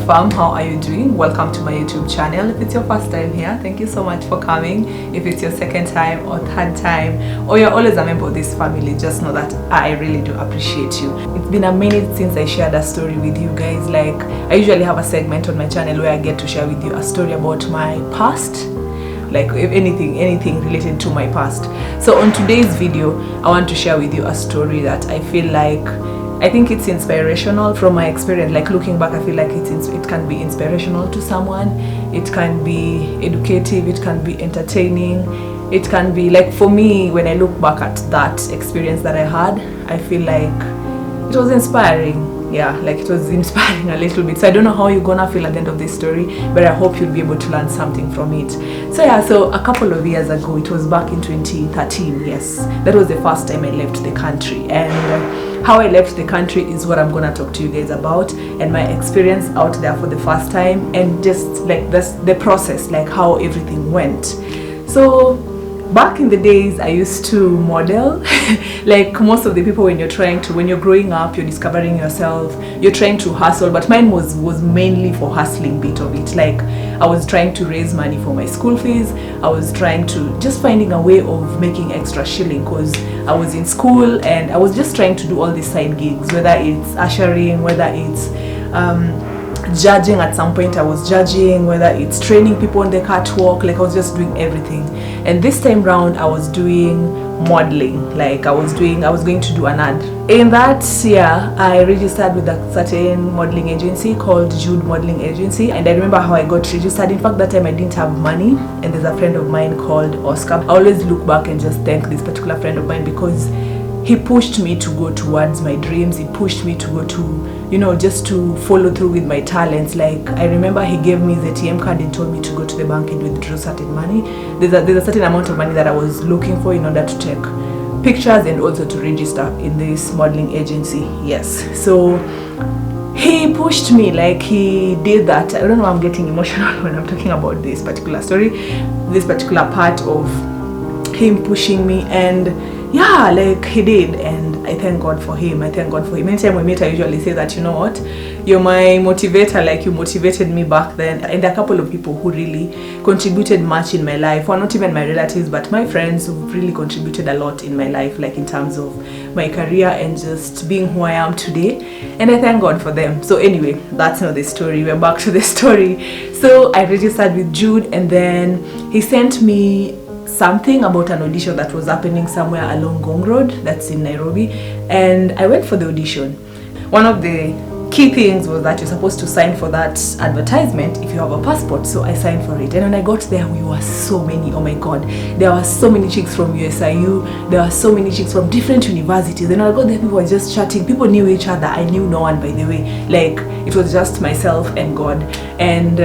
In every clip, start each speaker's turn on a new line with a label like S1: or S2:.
S1: fam, how are you doing? Welcome to my YouTube channel. If it's your first time here, thank you so much for coming. If it's your second time or third time, or you're always a member of this family, just know that I really do appreciate you. It's been a minute since I shared a story with you guys. Like, I usually have a segment on my channel where I get to share with you a story about my past, like if anything related to my past. So on today's video, I want to share with you a story that I feel like, I think it's inspirational from my experience. Like, looking back, I feel like it can be inspirational to someone. It can be educative, it can be entertaining, it can be like, for me, when I look back at that experience that I had, I feel like it was inspiring. Yeah, like it was inspiring a little bit. So I don't know how you're gonna feel at the end of this story, but I hope you'll be able to learn something from it. So yeah, so a couple of years ago, it was back in 2013, yes, that was the first time I left the country. And how I left the country is what I'm gonna talk to you guys about, and my experience out there for the first time, and just like the process, like how everything went. So back in the days, I used to model. Like most of the people, when you're growing up, you're discovering yourself, you're trying to hustle, but mine was mainly for hustling bit of it. Like, I was trying to raise money for my school fees. I was trying to just finding a way of making extra shilling, because I was in school and I was just trying to do all these side gigs, whether it's ushering, whether it's judging. At some point I was judging, whether it's training people on the catwalk. Like, I was just doing everything. And this time round, I was doing modeling. Like, I was going to do an ad. In that year, I registered with a certain modeling agency called Jude Modeling Agency, and I remember how I got registered. In fact, that time I didn't have money, and there's a friend of mine called Oscar. I always look back and just thank this particular friend of mine, because he pushed me to go towards my dreams. He pushed me to go to, just to follow through with my talents. Like, I remember he gave me the ATM card and told me to go to the bank and withdraw certain money. There's a certain amount of money that I was looking for in order to take pictures and also to register in this modeling agency. Yes, so he pushed me, like he did that. I don't know, I'm getting emotional when I'm talking about this particular story, this particular part of him pushing me. And yeah, like he did, and I thank God for him. Anytime we meet, I usually say that, you know what, you're my motivator. Like, you motivated me back then. And a couple of people who really contributed much in my life, or not even my relatives, but my friends, who really contributed a lot in my life, like in terms of my career and just being who I am today. And I thank God for them. So anyway, that's not the story. We're back to the story. So I registered with Jude, and then he sent me something about an audition that was happening somewhere along Gong Road, that's in Nairobi, and I went for the audition. One of the key things was that you're supposed to sign for that advertisement if you have a passport. So I signed for it, and when I got there, we were so many. Oh my God, there were so many chicks from USIU, there were so many chicks from different universities, and when I got there, people were just chatting. People knew each other. I knew no one, by the way. Like, it was just myself and God, and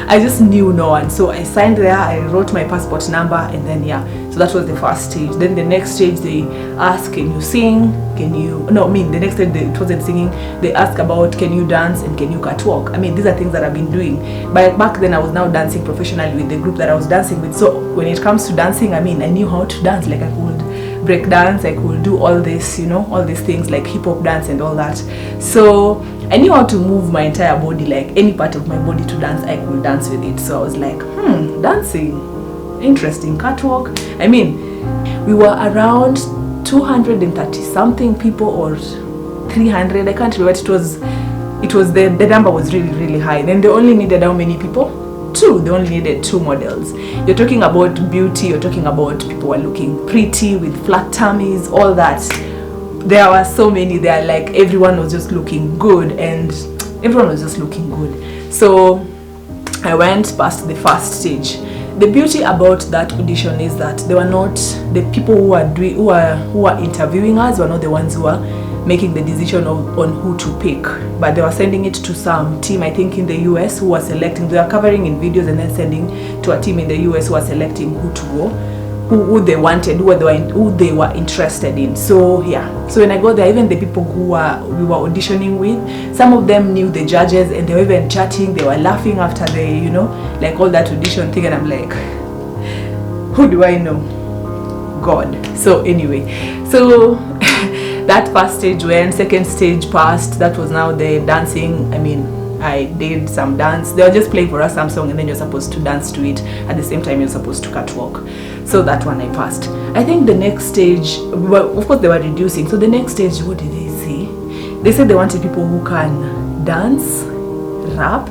S1: I just knew no one. So I signed there, I wrote my passport number, and then yeah, so that was the first stage. Then the next stage, they ask, can you sing? The next stage, it wasn't singing. They ask about, can you dance and can you catwalk? I mean, these are things that I've been doing, but back then I was now dancing professionally with the group that I was dancing with. So when it comes to dancing, I mean, I knew how to dance. Like, I could break dance, I could do all this, all these things like hip hop dance and all that. So I knew how to move my entire body, like any part of my body to dance, I could dance with it. So I was like, dancing, interesting. Catwalk, I mean, we were around 230 something people, or 300, I can't remember. It was the number was really, really high. Then they only needed how many people? 2. They only needed 2 models. You're talking about beauty, you're talking about people who are looking pretty with flat tummies, all that. There were so many there, like everyone was just looking good, and everyone was just looking good. So I went past the first stage. The beauty about that audition is that they were not the people who are interviewing us, were not the ones who are making the decision on who to pick, but they were sending it to some team, I think in the US, who were selecting. They were covering in videos and then sending to a team in the US who were selecting who to go, who they wanted, who they were interested in. So yeah, so when I got there, even the people we were auditioning with, some of them knew the judges, and they were even chatting, they were laughing after the, like all that audition thing, and I'm like, who do I know? God. So anyway, so that first stage went, second stage passed. That was now the dancing. I mean, I did some dance. They were just playing for us some song, and then you're supposed to dance to it. At the same time, you're supposed to catwalk. So that one I passed. I think the next stage, well, of course they were reducing. So the next stage, what did they say? They said they wanted people who can dance, rap,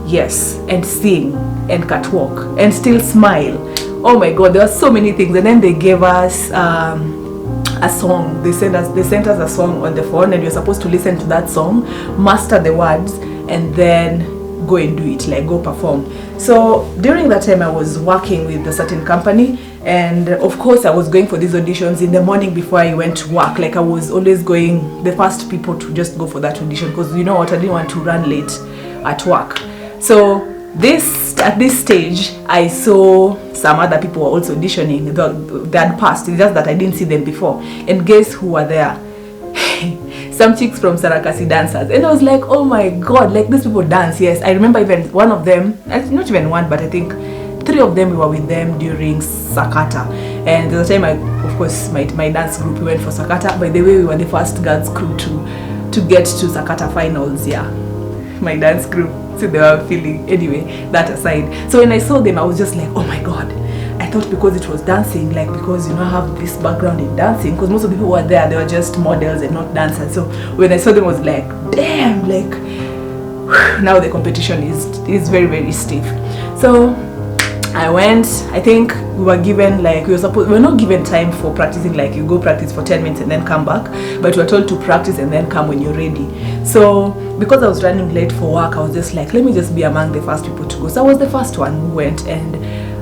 S1: yes, and sing, and catwalk, and still smile. Oh my God, there are so many things. And then they gave us a song. They sent us a song on the phone, and you're supposed to listen to that song, master the words, and then go and do it, like go perform. So during that time I was working with a certain company, and of course I was going for these auditions in the morning before I went to work. Like I was always going the first people to just go for that audition, because you know what, I didn't want to run late at work. So at this stage I saw some other people were also auditioning. They had passed, it's just that I didn't see them before. And guess who were there? Some chicks from Sarakasi dancers. And I was like, oh my God, like these people dance. Yes, I remember even one of them, not even one, but I think 3 of them, we were with them during Sakata. And the time of course my dance group, we went for Sakata. By the way, we were the first girls crew to get to Sakata finals. Yeah, my dance group. So they were feeling, anyway, that aside. So when I saw them, I was just like, oh my God. I thought because it was dancing, like because you know I have this background in dancing, because most of the people who were there, they were just models and not dancers. So when I saw them, I was like, damn, like now the competition is very, very stiff. So I went. I think we were given, like, we were not given time for practicing, like you go practice for 10 minutes and then come back, but we were told to practice and then come when you're ready. So because I was running late for work, I was just like, let me just be among the first people to go. So I was the first one who went, and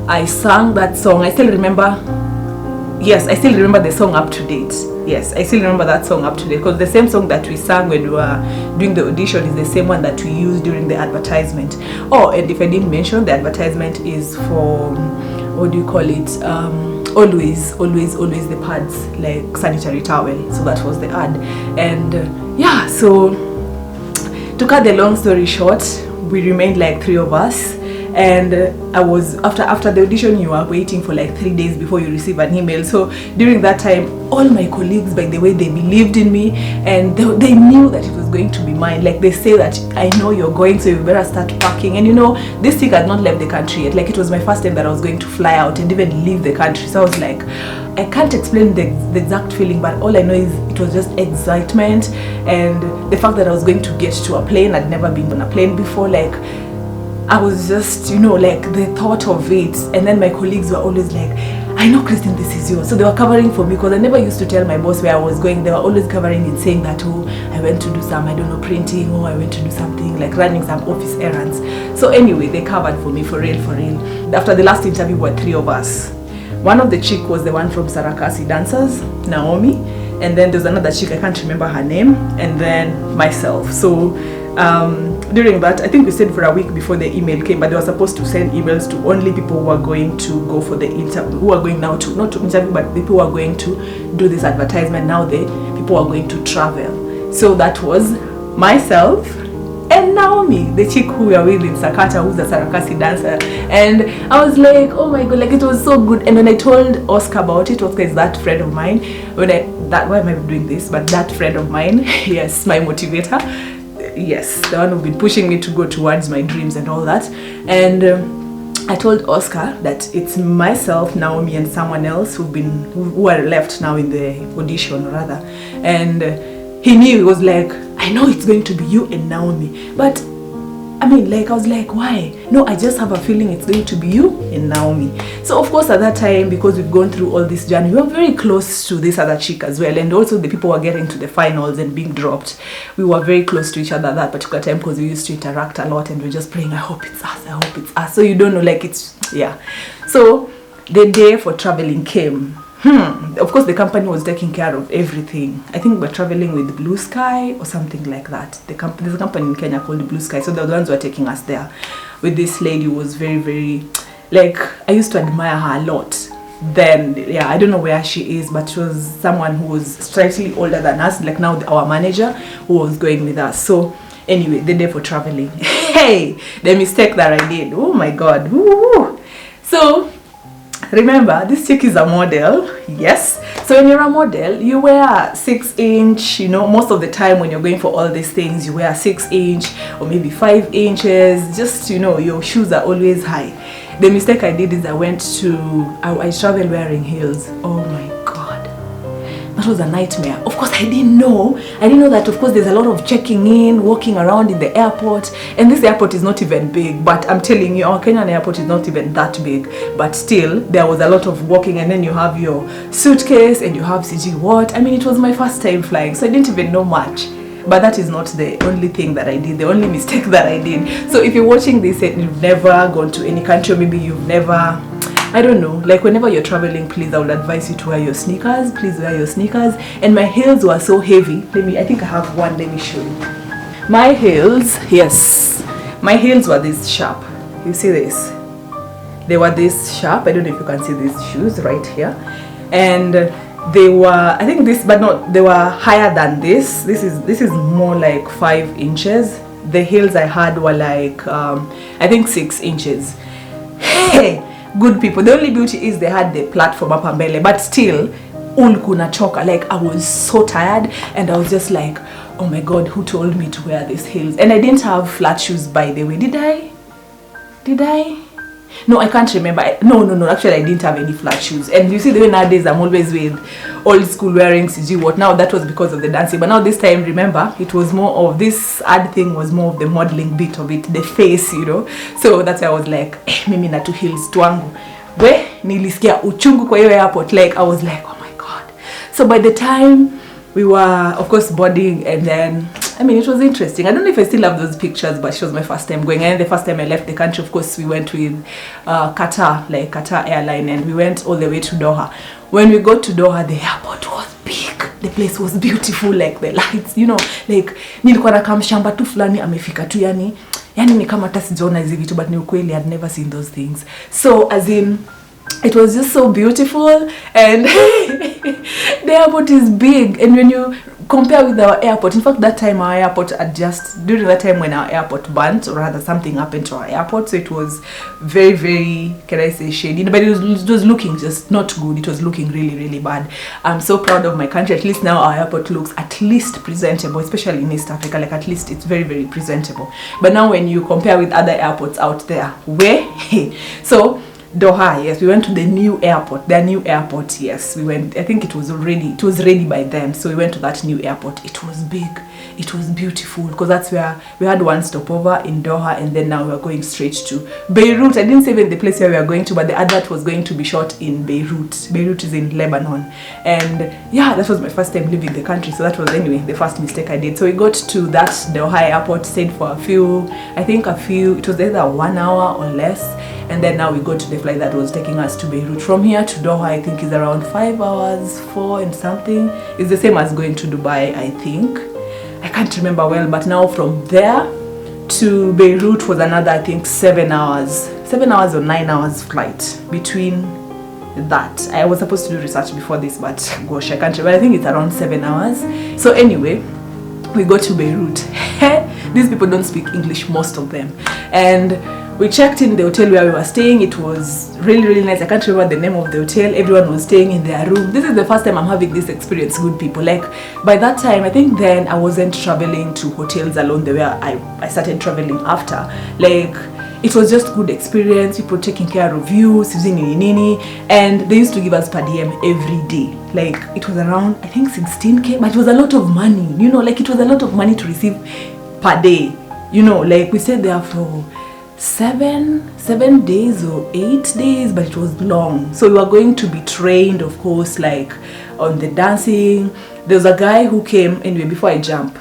S1: I sang that song. I still remember the song up to date. Yes, I still remember that song up to date, because the same song that we sang when we were doing the audition is the same one that we used during the advertisement. Oh, and if I didn't mention, the advertisement is for, what do you call it, always the pads, like sanitary towel. So that was the ad. And yeah, so to cut the long story short, we remained like 3 of us. And I was, after the audition, you are waiting for like 3 days before you receive an email. So during that time, all my colleagues, by the way, they believed in me, and they knew that it was going to be mine. Like they say that, I know you're going, so you better start packing. And you know, this thing had not left the country yet. Like it was my first time that I was going to fly out and even leave the country. So I was like, I can't explain the exact feeling, but all I know is it was just excitement, and the fact that I was going to get to a plane. I'd never been on a plane before. Like I was just, you know, like the thought of it. And then my colleagues were always like, I know, Christine, this is yours. So they were covering for me, because I never used to tell my boss where I was going. They were always covering and saying that, oh, I went to do some, I don't know, printing, or I went to do something, like running some office errands. So anyway, they covered for me, for real. After the last interview, we were 3 of us. One of the chick was the one from Sarakasi dancers, Naomi. And then there's another chick, I can't remember her name. And then myself. So during that, I think we stayed for a week before the email came, but they were supposed to send emails to only people who are going to go for the interview, who are going now to, not to interview, but people who are going to do this advertisement. Now the people are going to travel. So that was myself and Naomi, the chick who we are with in Sakata, who's a Sarakasi dancer. And I was like, oh my God, like it was so good. And when I told Oscar about it, Oscar is that friend of mine. Why am I doing this? But that friend of mine, yes, my motivator. Yes, the one who's been pushing me to go towards my dreams and all that. And I told Oscar that it's myself, Naomi, and someone else who are left now in the audition, rather. And he knew. He was like, I know it's going to be you and Naomi, but I mean, like, I was like, why? No, I just have a feeling it's going to be you and Naomi. So of course at that time, because we've gone through all this journey, we were very close to this other chick as well. And also the people were getting to the finals and being dropped. We were very close to each other at that particular time, because we used to interact a lot, and we were just praying, I hope it's us, I hope it's us. So you don't know, like it's, yeah. So the day for traveling came. Of course the company was taking care of everything. I think we're traveling with Blue Sky or something like that. There's a company in Kenya called Blue Sky. So they're the ones who are taking us there. With this lady who was very, very, like, I used to admire her a lot. Then, yeah, I don't know where she is, but she was someone who was slightly older than us, like now our manager, who was going with us. So anyway, the day for traveling. Hey, the mistake that I did. Oh my God. Woo-hoo. So remember, this chick is a model. Yes. So when you're a model, you wear 6-inch, you know, most of the time when you're going for all these things, you wear 6-inch or maybe 5 inches. Just, you know, your shoes are always high. The mistake I did is I traveled wearing heels. Oh my God. That was a nightmare. Of course, I didn't know that, of course, there's a lot of checking in, walking around in the airport. And this airport is not even big, but I'm telling you, our Kenyan airport is not even that big. But still, there was a lot of walking, and then you have your suitcase and you have CG what. I mean, it was my first time flying, so I didn't even know much. But that is not the only thing that I did, the only mistake that I did. So if you're watching this and you've never gone to any country, or maybe you've never, I don't know, like whenever you're traveling, please, I would advise you to wear your sneakers. Please wear your sneakers. And my heels were so heavy. I think I have one, let me show you. My heels, yes, my heels were this sharp. You see this? They were this sharp. I don't know if you can see these shoes right here. And they were, I think this, but not, they were higher than this. This is more like 5 inches. The heels I had were like, I think 6 inches. Hey! Good people, the only beauty is they had the platform up and belly, but still ulkuna choka. Like, I was so tired and I was just like, oh my God, who told me to wear these heels? And I didn't have flat shoes, by the way. Did I? No, I can't remember. No, actually I didn't have any flat shoes. And you see the way nowadays I'm always with old school wearing CG what. Now that was because of the dancing, but now this time, remember, it was more of this ad thing, was more of the modeling bit of it, the face, you know. So that's why I was like, mimi na tu heels twangu we nilisikia uchungu kwa hiyo airport. Like, I was like, oh my God. So by the time we were, of course, boarding, and then, I mean, it was interesting. I don't know if I still have those pictures, but it was my first time going. And the first time I left the country, of course, we went with Qatar airline, and we went all the way to Doha. When we got to Doha, the airport was big. The place was beautiful, like the lights, you know, like nilikuwa na kamshamba tu fulani amefika tu, yani ni kama hata sijaona hizi vitu, but ni ukweli, I'd never seen those things. So as in, it was just so beautiful, and the airport is big. And when you compare with our airport, in fact, that time our airport during that time when our airport burnt, or rather something happened to our airport, so it was very, very, can I say, shady, but it was looking just not good. It was looking really, really bad. I'm so proud of my country. At least now our airport looks at least presentable, especially in East Africa. Like, at least it's very, very presentable. But now when you compare with other airports out there, so Doha, yes, we went to the new airport. Their new airport, yes, we went. I think it was ready by then. So we went to that new airport. It was big. It was beautiful, because that's where we had one stopover in Doha, and then now we are going straight to Beirut. I didn't say even the place where we are going to, but the advert was going to be shot in Beirut. Beirut is in Lebanon. And yeah, that was my first time leaving the country. So that was, anyway, the first mistake I did. So we got to that Doha airport, stayed for it was either 1 hour or less. And then now we go to the flight that was taking us to Beirut. From here to Doha, I think is around 5 hours, 4 and something. It's the same as going to Dubai, I think. I can't remember well, but now from there to Beirut was another, I think, 7 hours or 9 hours flight between that. I was supposed to do research before this, but gosh, I can't remember. I think it's around 7 hours. So anyway, we go to Beirut. These people don't speak English, most of them. And we checked in the hotel where we were staying. It was really, really nice. I can't remember the name of the hotel. Everyone was staying in their room. This is the first time I'm having this experience, good people. Like, by that time, I think then I wasn't traveling to hotels alone the way I started traveling after. Like, it was just good experience, people taking care of you, using nini, and they used to give us per diem every day. Like, it was around, I think, 16K, but it was a lot of money, you know, like, it was a lot of money to receive per day, you know. Like, we stayed there for 7 days or 8 days, but it was long. So we were going to be trained, of course, like on the dancing. There's a guy who came, anyway, before I jump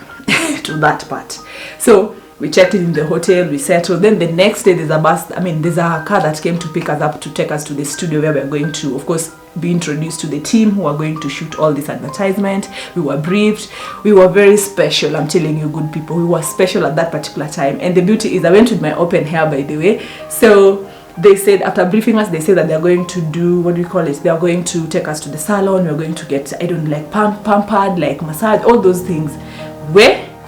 S1: to that part. So we checked in the hotel, we settled. Then the next day there's a car that came to pick us up to take us to the studio where we're going to, of course, be introduced to the team who are going to shoot all this advertisement. We were briefed. We were very special. I'm telling you, good people, we were special at that particular time. And the beauty is, I went with my open hair, by the way. So they said, after briefing us, they said that they're going to do, what do you call it? They are going to take us to the salon. We're going to get, I don't know, like pampered, like massage, all those things.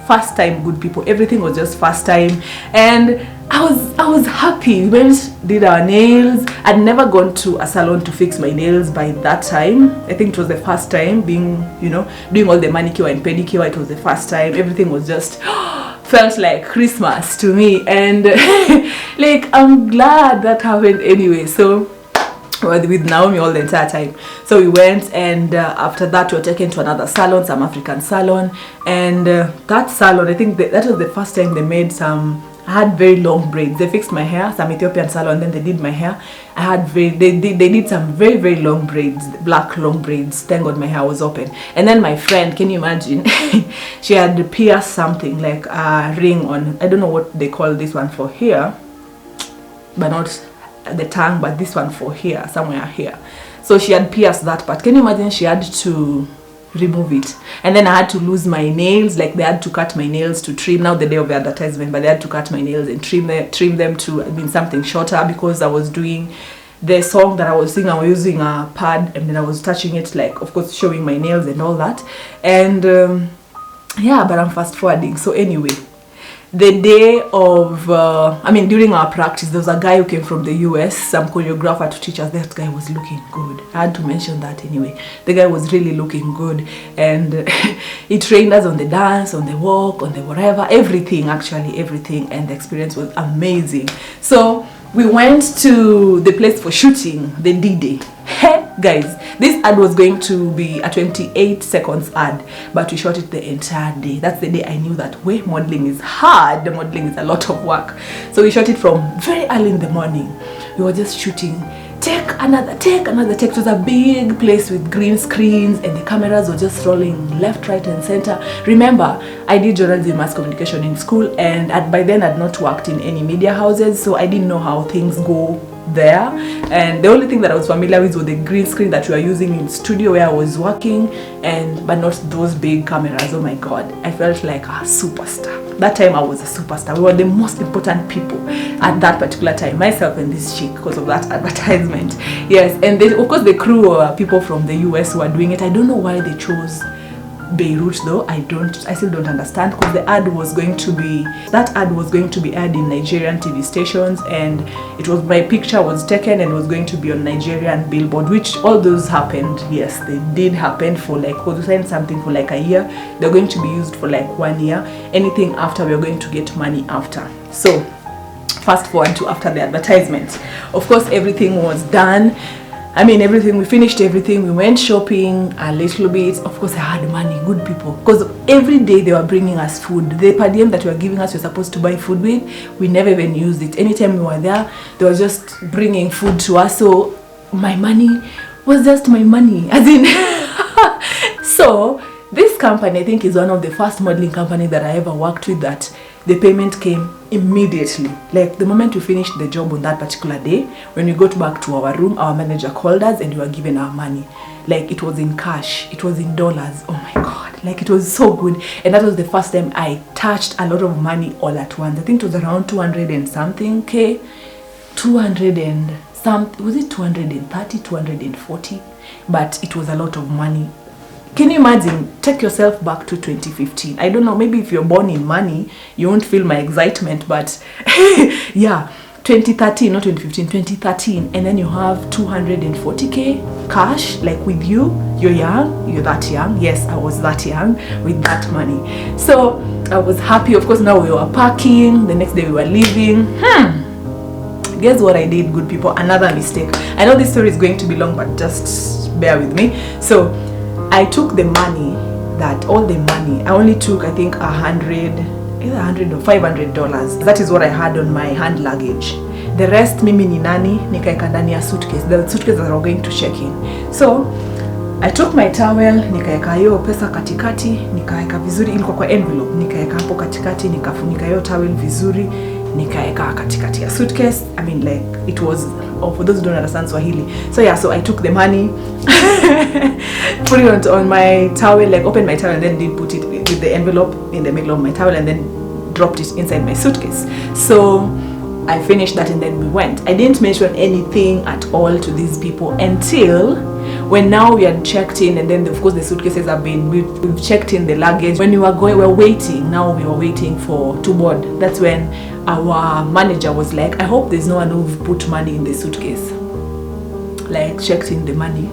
S1: First time, good people, everything was just first time. And I was happy. We went, did our nails. I'd never gone to a salon to fix my nails by that time. I think it was the first time being, you know, doing all the manicure and pedicure. It was the first time. Everything was just felt like Christmas to me, and like I'm glad that happened anyway. So with Naomi all the entire time. So we went, and after that we were taken to another salon, some African salon, and that salon, I think that was the first time they made some. I had very long braids. They fixed my hair, some Ethiopian salon, then they did my hair. I had they did some very long braids, black long braids. Thank God my hair was open. And then my friend, can you imagine? She had pierced something like a ring on, I don't know what they call this one for here, but not the tongue, but this one for here, somewhere here. So she had pierced that part. Can you imagine? She had to remove it, and then I had to lose my nails. Like they had to cut my nails to trim, now the day of the advertisement, but they had to cut my nails and trim them to, I mean, something shorter, because I was doing the song that I was singing. I was using a pad, and then I was touching it, like, of course, showing my nails and all that. And yeah, but I'm fast forwarding. So anyway, the day of I mean, during our practice, there was a guy who came from the US, some choreographer, to teach us. That guy was looking good. I had to mention that anyway. The guy was really looking good, and he trained us on the dance, on the walk, on the whatever, everything, actually everything, and the experience was amazing. So we went to the place for shooting the D-Day. Hey guys, this ad was going to be a 28 seconds ad, but we shot it the entire day. That's the day I knew that way modeling is hard. Modeling is a lot of work. So we shot it from very early in the morning. We were just shooting, take another take. It was a big place with green screens, and the cameras were just rolling left, right, and center. Remember, I did journalism mass communication in school, and by then I'd not worked in any media houses, so I didn't know how things go there. And the only thing that I was familiar with was the green screen that we were using in studio where I was working, but not those big cameras. Oh my god, I felt like a superstar. That time I was a superstar. We were the most important people at that particular time, myself and this chick, because of that advertisement. Yes, and then of course the crew were people from the US who were doing it. I don't know why they chose Beirut though. I still don't understand, because the ad was going to be aired in Nigerian TV stations, and it was, my picture was taken and was going to be on Nigerian billboard, which all those happened. Yes, they did happen for like, because we signed something for like a year. They're going to be used for like 1 year. Anything after, we're going to get money after. So fast forward to after the advertisement. Of course, everything was done. I mean, everything, we finished everything. We went shopping a little bit. Of course, I had money, good people, because every day they were bringing us food. The per diem that we were giving us, we were supposed to buy food with. We never even used it. Anytime we were there, they were just bringing food to us. So my money was just my money, as in. So this company, I think, is one of the first modeling company that I ever worked with that the payment came immediately. Like the moment we finished the job on that particular day, when we got back to our room, our manager called us and we were given our money. Like it was in cash, it was in dollars. Oh my god, like it was so good. And that was the first time I touched a lot of money all at once. I think it was around 200 and something K, 200 and something, was it 230, 240? But it was a lot of money. Can you imagine? Take yourself back to 2015. I don't know, maybe if you're born in money, you won't feel my excitement, but yeah, 2013, not 2015, 2013, and then you have 240K cash, like with you. You're young, you're that young. Yes, I was that young with that money. So I was happy. Of course, now we were packing. The next day we were leaving. Guess what I did, good people? Another mistake. I know this story is going to be long, but just bear with me. So I took the money, all the money. I only took, I think, $100 or $500. That is what I had on my hand luggage. The rest, mimi ni nani, nikaeka ndani ya suitcase. The suitcase that I was going to check in. So I took my towel, nikaeka hiyo pesa katikati, nikaeka vizuri, ilikuwa kwa envelope, nikaeka hapo katikati, nikafunika hiyo towel vizuri, nikaeka katikati ya suitcase. I mean, like, it was, for those who don't understand Swahili. So yeah, so I took the money, put it on my towel, like opened my towel and then did put it with the envelope in the middle of my towel and then dropped it inside my suitcase. So I finished that and then we went. I didn't mention anything at all to these people until When now we had checked in, and then of course the suitcases have been, we've checked in the luggage. When we were waiting, now we were waiting to board. That's when our manager was like, I hope there's no one who've put money in the suitcase, like checked in the money,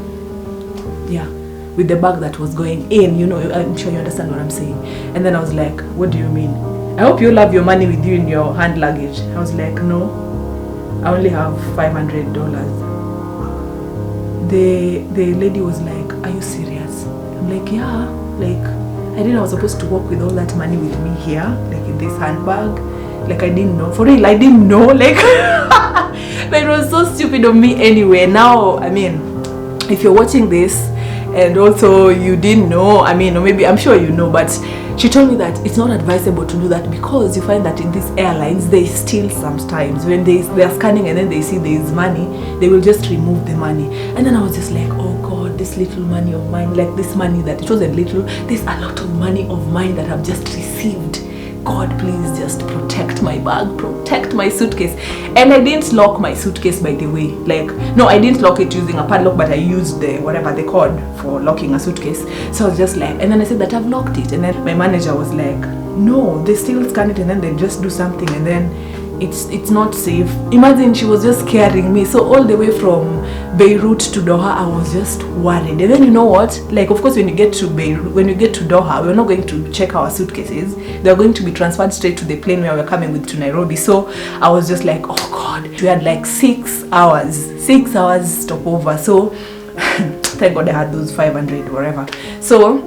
S1: yeah, with the bag that was going in, you know. I'm sure you understand what I'm saying. And then I was like, what do you mean? I hope you'll have your money with you in your hand luggage. I was like, no, I only have $500. The lady was like, are you serious? I'm like, yeah, like I didn't know I was supposed to walk with all that money with me here, like in this handbag. Like I didn't know, for real, I didn't know, like but it was so stupid of me anyway. Now, I mean, if you're watching this and also you didn't know, I mean, or maybe, I'm sure you know, but she told me that it's not advisable to do that, because you find that in these airlines they steal sometimes. When they are scanning and then they see there is money, they will just remove the money. And then I was just like, oh God, this little money of mine, like this money that it wasn't little, there's a lot of money of mine that I've just received. God, please just protect my bag, protect my suitcase. And I didn't lock my suitcase, by the way. Like, no, I didn't lock it using a padlock, but I used the code for locking a suitcase. So I was just like, and then I said that I've locked it. And then my manager was like, no, they still scan it and then they just do something, and then it's not safe. Imagine, she was just carrying me. So all the way from Beirut to Doha, I was just worried. And then you know what? Like, of course, when you get to Beirut, when you get to Doha, we're not going to check our suitcases. They're going to be transferred straight to the plane where we're coming with to Nairobi. So I was just like, oh God, we had like 6 hours stopover. So thank God I had those 500 whatever. So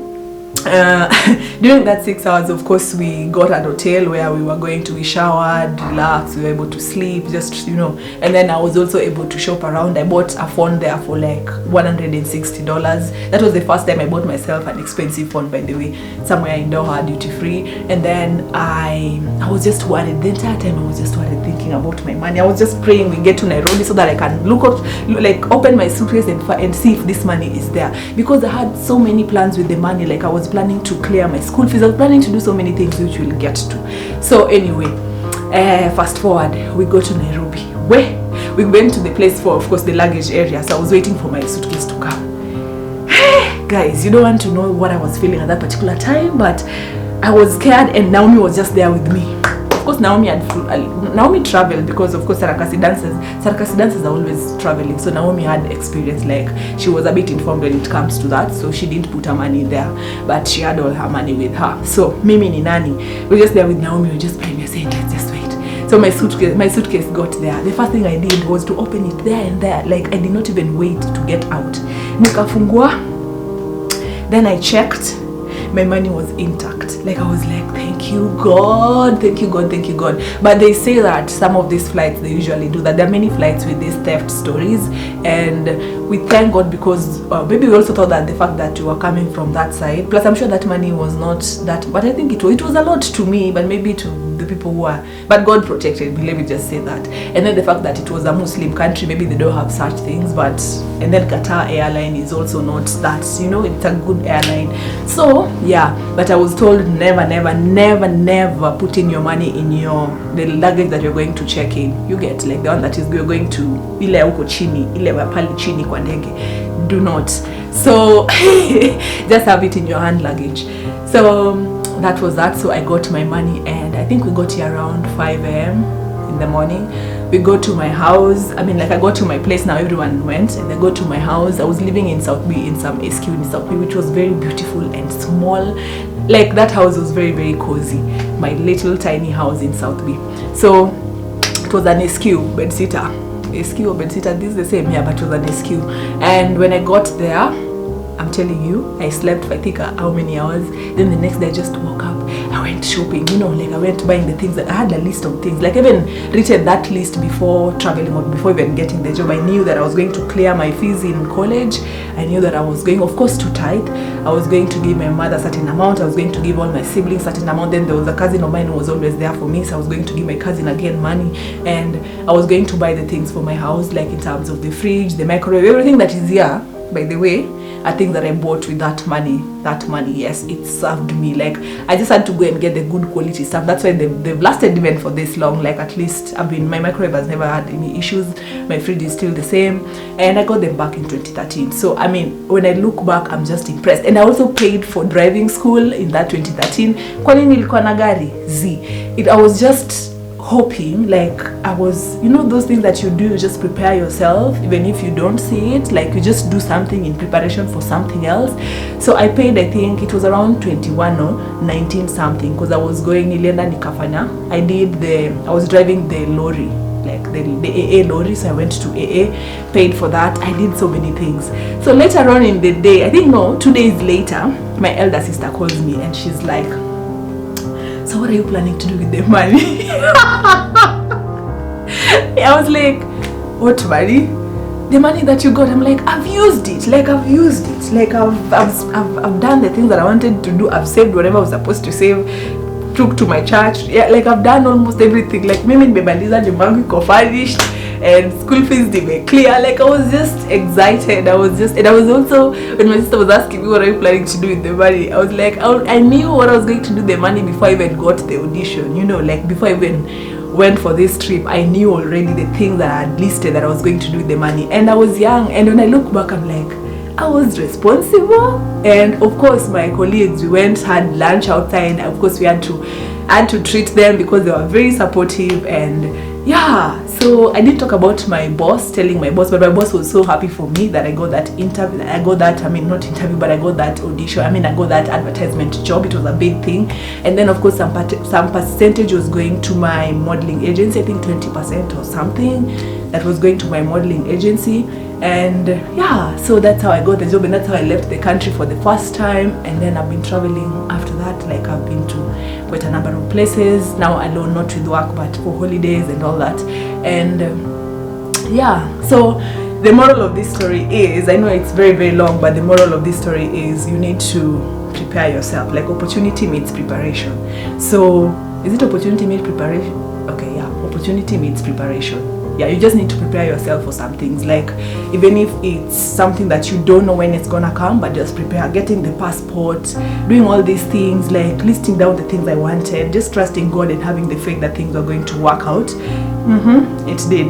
S1: during that 6 hours, of course, we got an hotel where we were going to be showered, relaxed, we were able to sleep, just, you know. And then I was also able to shop around. I bought a phone there for like $160. That was the first time I bought myself an expensive phone, by the way, somewhere in Doha, duty free. And then I was just worried. The entire time I was just worried, thinking about my money. I was just praying we get to Nairobi so that I can open my suitcase and see if this money is there, because I had so many plans with the money. Like, I was planning to clear my school fees, I was planning to do so many things which we'll get to. So anyway, fast forward, we go to Nairobi, where we went to the place for, of course, the luggage area. So I was waiting for my suitcase to come. Guys, you don't want to know what I was feeling at that particular time, but I was scared, and Naomi was just there with me. Of course, Naomi traveled, because of course Sarakasi dancers are always traveling. So Naomi had experience, like she was a bit informed when it comes to that. So she didn't put her money there, but she had all her money with her. So Mimi ni nani, we were just there with Naomi. We were just praying, we were saying, let's just wait. So my suitcase got there. The first thing I did was to open it there and there. Like, I did not even wait to get out. Nikafungua. Then I checked. My money was intact. Like, I was like, thank you God, thank you God, thank you God. But they say that some of these flights, they usually do that. There are many flights with these theft stories, and we thank God, because maybe we also thought that the fact that you were coming from that side, plus I'm sure that money was not that, but I think it was a lot to me, but maybe to the people who are, but God protected me, let me just say that. And then the fact that it was a Muslim country, maybe they don't have such things, but, and then Qatar airline is also not that, you know, it's a good airline. So yeah, but I was told never put in your money in the luggage that you're going to check in. You get, like, the one that is you're going to ile huko chini, ile pale chini kwa ndege. Do not. So just have it in your hand luggage. So that was that. So I got my money, and I think we got here around 5 a.m. in the morning. We go to my house. I mean, like, I got to my place. Now everyone went, and I go to my house. I was living in South B, in some SQ in South B, which was very beautiful and small. Like, that house was very, very cozy. My little tiny house in South B. So it was an SQ bedsitter. SQ or bedsitter, this is the same here, but it was an SQ. And when I got there, I'm telling you, I slept for I think how many hours. Then the next day I just woke up. I went shopping, you know, like I went buying the things that I had a list of things. Like, I even written that list before traveling or before even getting the job. I knew that I was going to clear my fees in college. I knew that I was going, of course, to tithe. I was going to give my mother a certain amount. I was going to give all my siblings a certain amount. Then there was a cousin of mine who was always there for me. So I was going to give my cousin again money. And I was going to buy the things for my house, like in terms of the fridge, the microwave, everything that is here. by the way, are things that I bought with that money. That money, yes, it served me. Like, I just had to go and get the good quality stuff. That's why they've lasted even for this long. Like, at least my microwave has never had any issues. My fridge is still the same, and I got them back in 2013. So I mean, when I look back, I'm just impressed. And I also paid for driving school in that 2013. Kwa nini nilikuwa na gari? I was just hoping, like, I was, you know, those things that you do, you just prepare yourself, even if you don't see it, like, you just do something in preparation for something else. So I paid, I think it was around 21 or 19 something, because I was going nilienda nikafanya, I was driving the lorry, like the AA lorry. So I went to AA, paid for that. I did so many things. So later on in the day, I think 2 days later, my elder sister calls me and she's like, so what are you planning to do with the money? I was like, what money? The money that you got. I'm like, I've used it. Like, I've done the things that I wanted to do. I've saved whatever I was supposed to save. Took to my church. Yeah, like, I've done almost everything. Like, mimi nimemaliza nyumbangu iko furnished and school fees they clear. Like, I was just excited. I was also, when my sister was asking me what are you planning to do with the money, I was like, I knew what I was going to do with the money before I even got the audition. You know, like, before I even went for this trip, I knew already the things that I had listed that I was going to do with the money. And I was young, and when I look back, I'm like, I was responsible. And of course, my colleagues, we went, had lunch outside. Of course, we had to treat them because they were very supportive. And yeah, so I did talk about my boss, telling my boss, but my boss was so happy for me that I got that interview. I got that audition. I got that advertisement job. It was a big thing. And then of course some percentage was going to my modeling agency. I think 20% or something that was going to my modeling agency. And yeah, so that's how I got the job, and that's how I left the country for the first time. And then I've been traveling after that. Like, I've been to quite a number of places now, alone, not with work, but for holidays and all that. And yeah, so the moral of this story is, I know it's very, very long, but the moral of this story is you need to prepare yourself. Like, opportunity meets preparation. So is it opportunity meets preparation? Okay, yeah, opportunity meets preparation. Yeah, you just need to prepare yourself for some things. Like, even if it's something that you don't know when it's gonna come, but just prepare. Getting the passport, doing all these things, like listing down the things I wanted, just trusting God and having the faith that things are going to work out. It did.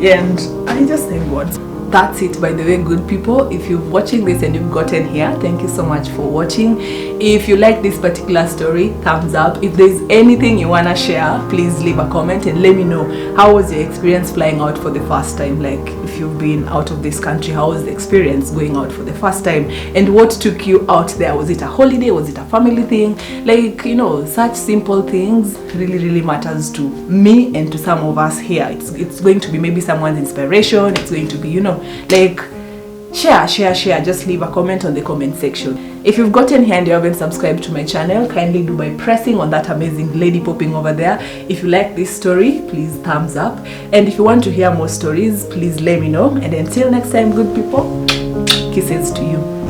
S1: And I just thank God. That's it, by the way, good people. If you're watching this and you've gotten here, thank you so much for watching. If you like this particular story, thumbs up. If there's anything you want to share, please leave a comment and let me know, how was your experience flying out for the first time? Like, if you've been out of this country, how was the experience going out for the first time? And what took you out there? Was it a holiday? Was it a family thing? Like, you know, such simple things really, really matters to me and to some of us here. It's going to be maybe someone's inspiration. It's going to be, you know, like, share. Just leave a comment on the comment section. If you've gotten here and you haven't subscribed to my channel, kindly do by pressing on that amazing lady popping over there. If you like this story, please thumbs up. And if you want to hear more stories, please let me know. And until next time, good people, kisses to you.